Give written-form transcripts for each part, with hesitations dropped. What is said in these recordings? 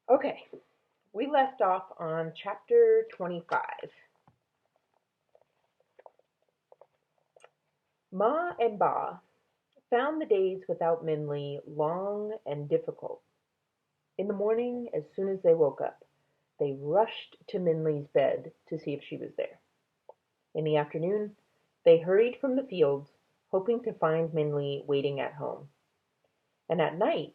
Okay, we left off on chapter 25. Ma and Ba found the days without Minley long and difficult. In the morning, as soon as they woke up, they rushed to Minley's bed to see if she was there. In the afternoon, they hurried from the fields, hoping to find Minley waiting at home. And at night,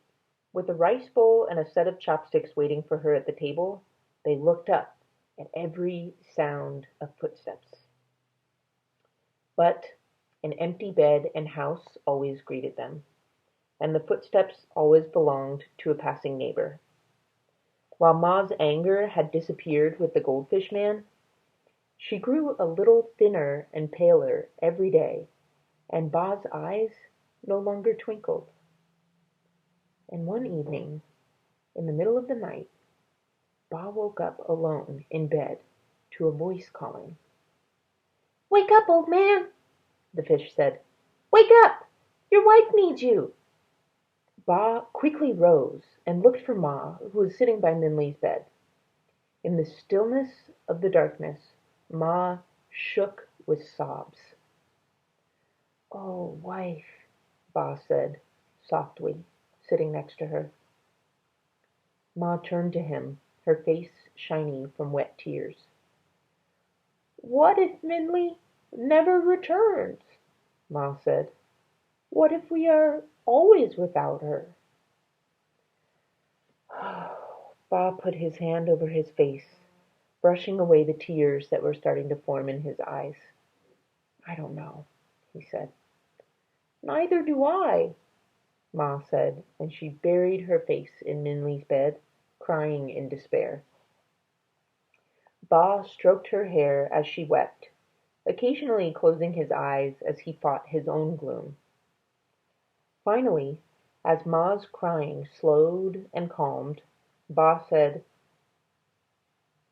with a rice bowl and a set of chopsticks waiting for her at the table, they looked up at every sound of footsteps. But an empty bed and house always greeted them, and the footsteps always belonged to a passing neighbor. While Ma's anger had disappeared with the goldfish man, she grew a little thinner and paler every day, and Ba's eyes no longer twinkled. And one evening, in the middle of the night, Ba woke up alone in bed to a voice calling. "Wake up, old man," the fish said. "Wake up! Your wife needs you." Ba quickly rose and looked for Ma, who was sitting by Minley's bed. In the stillness of the darkness, Ma shook with sobs. "Oh, wife," Ba said softly, sitting next to her. Ma turned to him, her face shiny from wet tears. "What if Minley never returns?" Ma said. "What if we are always without her?" Ba put his hand over his face, brushing away the tears that were starting to form in his eyes. "I don't know," he said. "Neither do I," Ma said, and she buried her face in Minley's bed, crying in despair. Ba stroked her hair as she wept, occasionally closing his eyes as he fought his own gloom. Finally, as Ma's crying slowed and calmed, Ba said,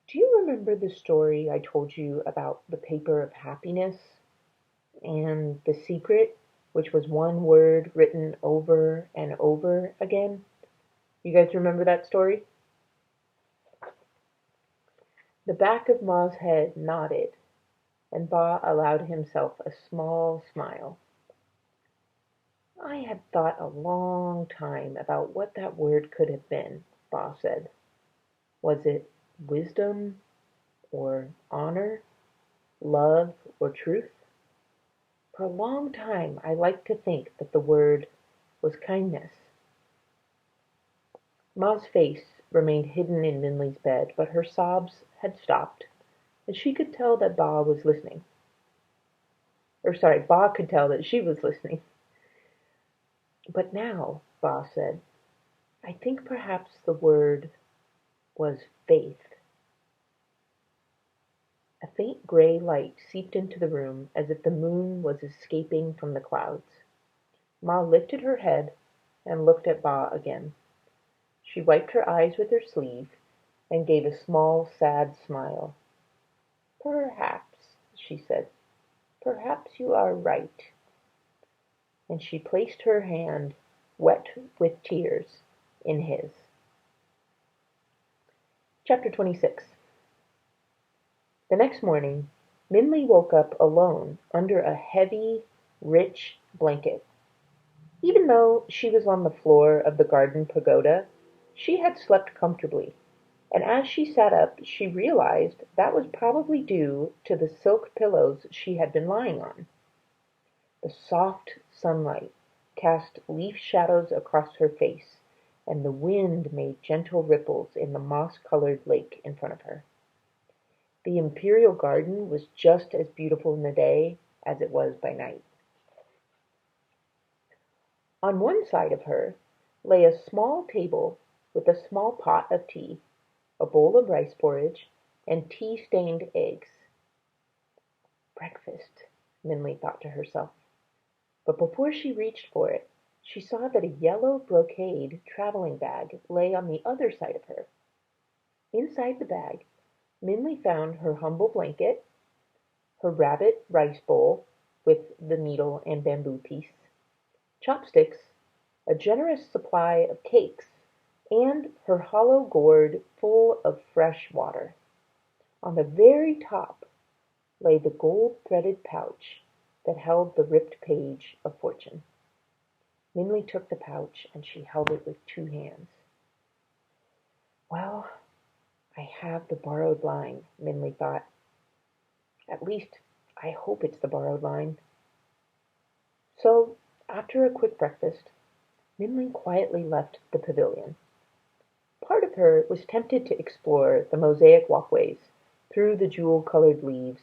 "Do you remember the story I told you about the paper of happiness and the secret, which was one word written over and over again? You guys remember that story?" The back of Ma's head nodded, and Ba allowed himself a small smile. "I had thought a long time about what that word could have been," Ba said. "Was it wisdom or honor, love or truth? For a long time I liked to think that the word was kindness." Ma's face remained hidden in Minley's bed, but her sobs had stopped, and she could tell that Ba was listening. Ba could tell that she was listening. "But now," Ba said, "I think perhaps the word was faith." A faint gray light seeped into the room as if the moon was escaping from the clouds. Ma lifted her head and looked at Ba again. She wiped her eyes with her sleeve and gave a small, sad smile. "Perhaps," she said, "perhaps you are right." And she placed her hand, wet with tears, in his. Chapter 26. The next morning, Minley woke up alone under a heavy, rich blanket. Even though she was on the floor of the garden pagoda, she had slept comfortably, and as she sat up she realized that was probably due to the silk pillows she had been lying on. The soft sunlight cast leaf shadows across her face, and the wind made gentle ripples in the moss-colored lake in front of her. The imperial garden was just as beautiful in the day as it was by night. On one side of her lay a small table with a small pot of tea, a bowl of rice porridge, and tea-stained eggs. Breakfast, Minley thought to herself. But before she reached for it, she saw that a yellow brocade traveling bag lay on the other side of her. Inside the bag, Minley found her humble blanket, her rabbit rice bowl with the needle and bamboo piece, chopsticks, a generous supply of cakes, and her hollow gourd full of fresh water. On the very top lay the gold-threaded pouch that held the ripped page of fortune. Minley took the pouch and she held it with two hands. Well, I have the borrowed line, Minley thought. At least, I hope it's the borrowed line. So, after a quick breakfast, Minley quietly left the pavilion. Part of her was tempted to explore the mosaic walkways through the jewel-colored leaves,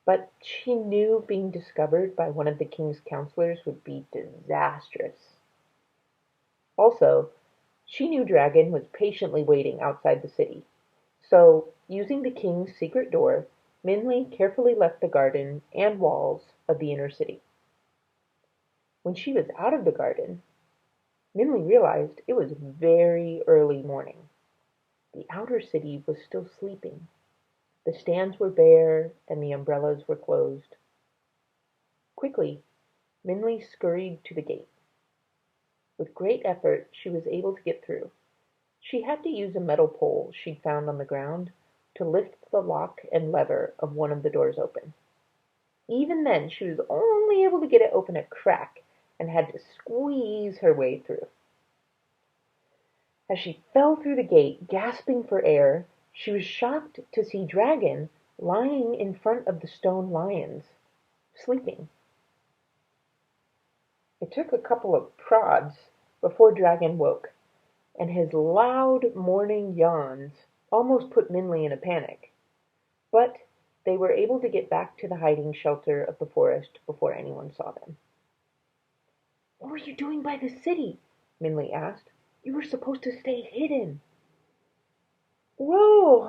but she knew being discovered by one of the king's counselors would be disastrous. Also, she knew Dragon was patiently waiting outside the city, so, using the king's secret door, Minley carefully left the garden and walls of the inner city. When she was out of the garden, Minley realized it was very early morning. The outer city was still sleeping. The stands were bare and the umbrellas were closed. Quickly, Minley scurried to the gate. With great effort, she was able to get through. She had to use a metal pole she'd found on the ground to lift the lock and lever of one of the doors open. Even then, she was only able to get it open a crack and had to squeeze her way through. As she fell through the gate, gasping for air, she was shocked to see Dragon lying in front of the stone lions, sleeping. It took a couple of prods before Dragon woke, and his loud morning yawns almost put Minley in a panic. But they were able to get back to the hiding shelter of the forest before anyone saw them. "What were you doing by the city?" Minley asked. "You were supposed to stay hidden." "Well,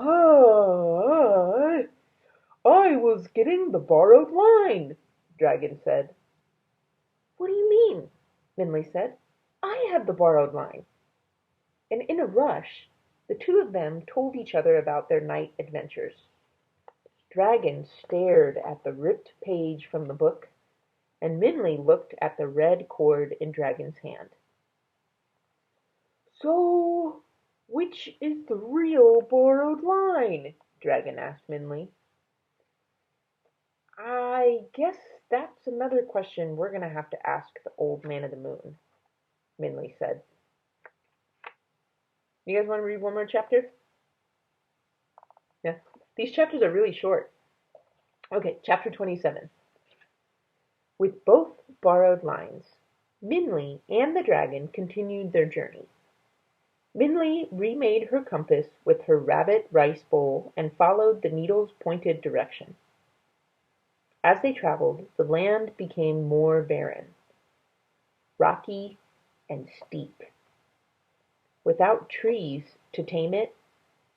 I was getting the borrowed line," Dragon said. "What do you mean?" Minley said. "I have the borrowed line." And in a rush, the two of them told each other about their night adventures. Dragon stared at the ripped page from the book, and Minley looked at the red cord in Dragon's hand. "So, which is the real borrowed line?" Dragon asked Minley. "I guess that's another question we're going to have to ask the Old Man of the Moon," Minley said. You guys want to read one more chapter? Yeah. These chapters are really short. Okay, chapter 27. With both borrowed lines, Minley and the dragon continued their journey. Minley remade her compass with her rabbit rice bowl and followed the needle's pointed direction. As they traveled, the land became more barren, rocky, and steep. Without trees to tame it,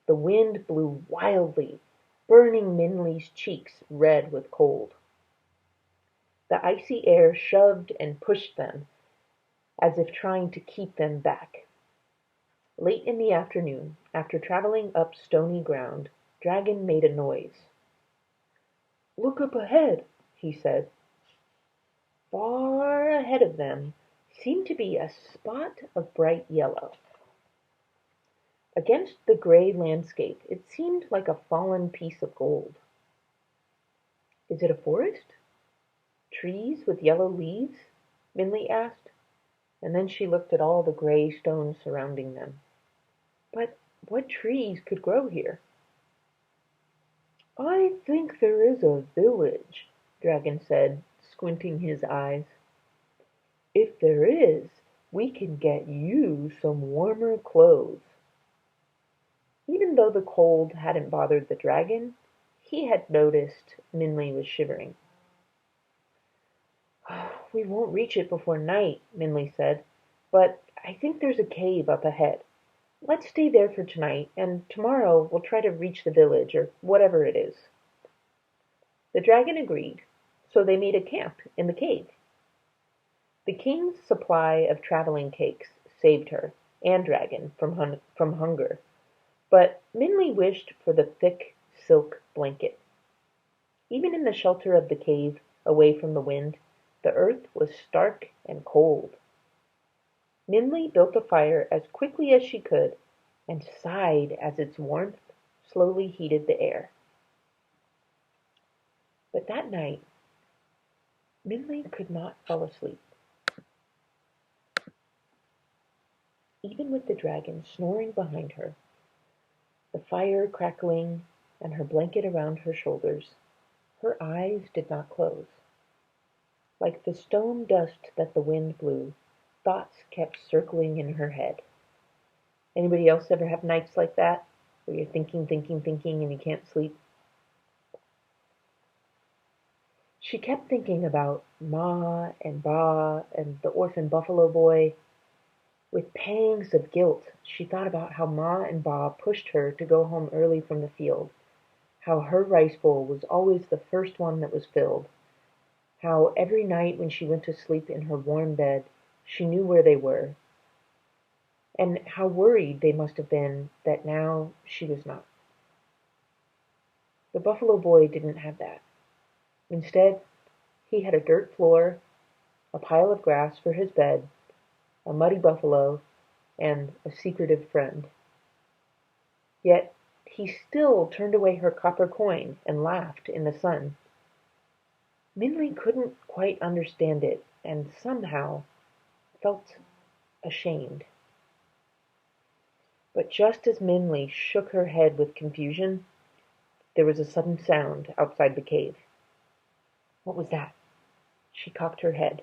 the wind blew wildly, burning Minley's cheeks red with cold. The icy air shoved and pushed them, as if trying to keep them back. Late in the afternoon, after traveling up stony ground, Dragon made a noise. "Look up ahead," he said. Far ahead of them seemed to be a spot of bright yellow. Against the gray landscape it seemed like a fallen piece of gold. "Is it a forest? Trees with yellow leaves?" Minley asked, and then she looked at all the gray stones surrounding them. But what trees could grow here? "I think there is a village," Dragon said, squinting his eyes. "If there is, we can get you some warmer clothes." Even though the cold hadn't bothered the dragon, he had noticed Minley was shivering. "We won't reach it before night," Minley said, "but I think there's a cave up ahead. Let's stay there for tonight, and tomorrow we'll try to reach the village, or whatever it is." The dragon agreed, so they made a camp in the cave. The king's supply of traveling cakes saved her and Dragon from hunger, but Minley wished for the thick silk blanket. Even in the shelter of the cave, away from the wind, the earth was stark and cold. Minley built a fire as quickly as she could and sighed as its warmth slowly heated the air. But that night, Minley could not fall asleep. Even with the dragon snoring behind her, the fire crackling, and her blanket around her shoulders, her eyes did not close. Like the stone dust that the wind blew, thoughts kept circling in her head. Anybody else ever have nights like that, where you're thinking, thinking, thinking, and you can't sleep? She kept thinking about Ma and Ba and the orphan buffalo boy. With pangs of guilt, she thought about how Ma and Ba pushed her to go home early from the field, how her rice bowl was always the first one that was filled, how every night when she went to sleep in her warm bed, she knew where they were, and how worried they must have been that now she was not. The buffalo boy didn't have that. Instead, he had a dirt floor, a pile of grass for his bed, a muddy buffalo, and a secretive friend. Yet he still turned away her copper coin and laughed in the sun. Minley couldn't quite understand it, and somehow felt ashamed. But just as Minley shook her head with confusion, there was a sudden sound outside the cave. What was that? She cocked her head.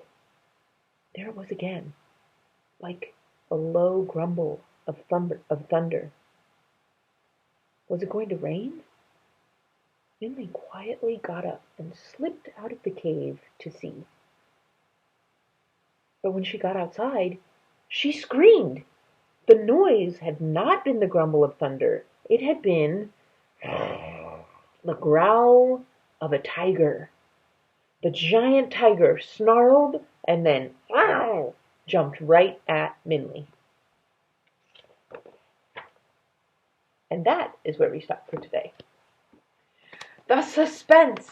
There it was again, like a low grumble of thunder. Was it going to rain? Minley quietly got up and slipped out of the cave to see. But when she got outside, she screamed. The noise had not been the grumble of thunder. It had been the growl of a tiger. The giant tiger snarled and then jumped right at Minley. And that is where we stop for today. The suspense!